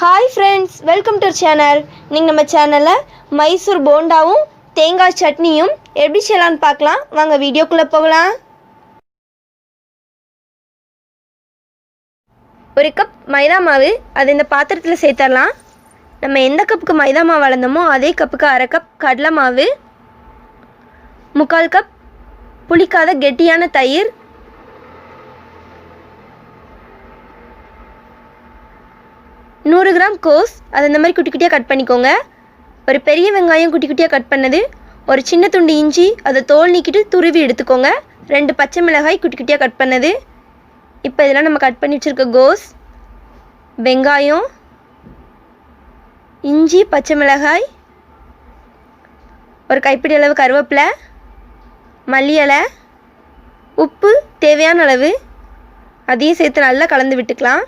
Hi friends, welcome to our channel. நீங்கள் நம்ம சேனலில் மைசூர் போண்டாவும் தேங்காய் சட்னியும் எப்படி செய்யலான்னு பார்க்கலாம். வாங்க வீடியோக்குள்ளே போகலாம். ஒரு கப் மைதா மாவு அது இந்த பாத்திரத்தில் சேர்த்துடலாம். நம்ம எந்த கப்புக்கு மைதா மாவு அளந்தோமோ அதே கப்புக்கு அரை கப் கடலை மாவு, 3/4 கப் புளிக்காத கெட்டியான தயிர், 100 கிராம் கோஸ் அது இந்த மாதிரி குட்டி குட்டியாக கட் பண்ணிக்கோங்க. ஒரு பெரிய வெங்காயம் குட்டி குட்டியாக கட் பண்ணது, ஒரு சின்ன துண்டு இஞ்சி அதை தோல் நீக்கிட்டு துருவி எடுத்துக்கோங்க. 2 பச்சை மிளகாய் குட்டி குட்டியாக கட் பண்ணது. இப்போ இதெல்லாம் நம்ம கட் பண்ணி வச்சுருக்க கோஸ், வெங்காயம், இஞ்சி, பச்சை மிளகாய், ஒரு கைப்பிடி அளவு கருவேப்பிலை, மல்லி இலை, உப்பு தேவையான அளவு அதையும் சேர்த்து நல்லா கலந்து விட்டுக்கலாம்.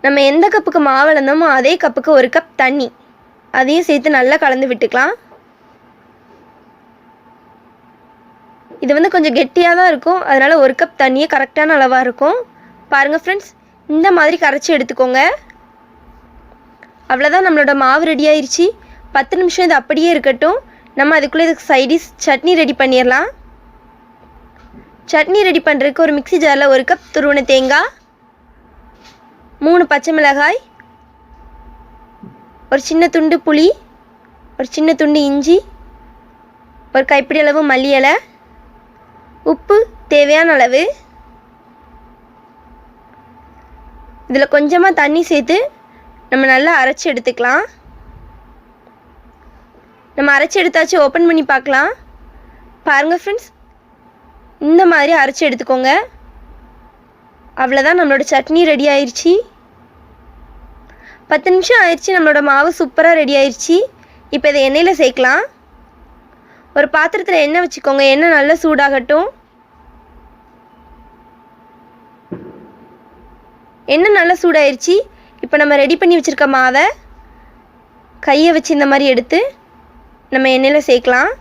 நம்ம எந்த கப்புக்கு மாவு அளந்தோமோ அதே கப்புக்கு 1 கப் தண்ணி அதையும் சேர்த்து நல்லா கலந்து விட்டுக்கலாம். இது கொஞ்சம் கெட்டியாக தான் இருக்கும், அதனால் 1 கப் தண்ணியே கரெக்டான அளவாக இருக்கும். பாருங்கள் ஃப்ரெண்ட்ஸ், இந்த மாதிரி கரைச்சி எடுத்துக்கோங்க. அவ்வளோதான், நம்மளோட மாவு ரெடி ஆயிடுச்சு. 10 நிமிஷம் இது அப்படியே இருக்கட்டும். நம்ம அதுக்குள்ளே இதுக்கு சைடிஷ் சட்னி ரெடி பண்ணிடலாம். சட்னி ரெடி பண்ணுறதுக்கு ஒரு மிக்ஸி ஜாரில் 1 கப் துருவன தேங்காய், 3 பச்சை மிளகாய், ஒரு சின்ன துண்டு புளி, ஒரு சின்ன துண்டு இஞ்சி, ஒரு கைப்பிடி அளவு மல்லி இலை, உப்பு தேவையான அளவு. இதில் கொஞ்சமாக தண்ணி சேர்த்து நம்ம நல்லா அரைச்சி எடுத்துக்கலாம். நம்ம அரைச்சி எடுத்தாச்சு, ஓப்பன் பண்ணி பார்க்கலாம். பாருங்கள் ஃப்ரெண்ட்ஸ், இந்த மாதிரி அரைச்சி எடுத்துக்கோங்க. அவ்வளோதான், நம்மளோட சட்னி ரெடி ஆயிடுச்சு. 10 நிமிஷம் ஆயிடுச்சு, நம்மளோட மாவு சூப்பராக ரெடி ஆயிடுச்சு. இப்போ இதை எண்ணெயில் சேர்க்கலாம். ஒரு பாத்திரத்தில் எண்ணெய் வச்சுக்கோங்க, எண்ணெய் நல்லா சூடாகட்டும். எண்ணெய் நல்லா சூடாயிருச்சு. இப்போ நம்ம ரெடி பண்ணி வச்சுருக்க மாவை கையை வச்சு இந்த மாதிரி எடுத்து நம்ம எண்ணெயில் சேர்க்கலாம்.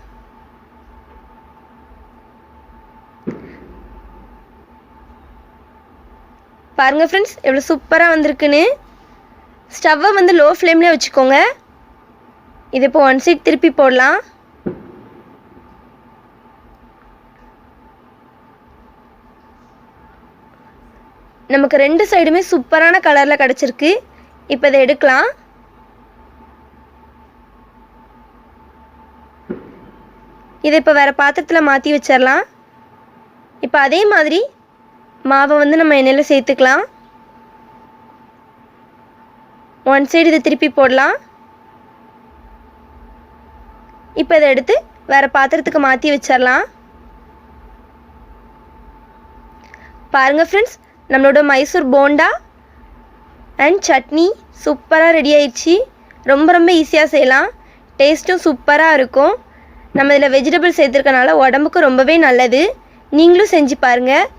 பாருங்கள் ஃப்ரெண்ட்ஸ், எவ்வளோ சூப்பராக வந்திருக்குன்னு. ஸ்டவ்வை லோ ஃப்ளேம்லேயே வச்சுக்கோங்க. இது இப்போ 1 சைட் திருப்பி போடலாம். நமக்கு 2 சைடுமே சூப்பரான கலரில் கிடச்சிருக்கு. இப்போ இதை எடுக்கலாம். இதை இப்போ வேறு பாத்திரத்தில் மாற்றி வச்சிடலாம். இப்போ அதே மாதிரி மாவை நம்ம எண்ணெயில் சேர்த்துக்கலாம். 1 சைடு இதை திருப்பி போடலாம். இப்போ இதை எடுத்து வேறு பாத்திரத்துக்கு மாற்றி வச்சிடலாம். பாருங்கள் ஃப்ரெண்ட்ஸ், நம்மளோட மைசூர் போண்டா அண்ட் சட்னி சூப்பராக ரெடி ஆயிடுச்சு. ரொம்ப ஈஸியாக செய்யலாம், டேஸ்ட்டும் சூப்பராக இருக்கும். நம்ம இதில் வெஜிடபிள் சேர்த்துருக்கனால உடம்புக்கு ரொம்பவே நல்லது. நீங்களும் செஞ்சு பாருங்கள்.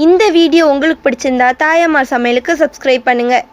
இந்த வீடியோ உங்களுக்கு பிடிச்சிருந்தா தாயம்மாள் சமையலுக்கு சப்ஸ்கிரைப் பண்ணுங்கள்.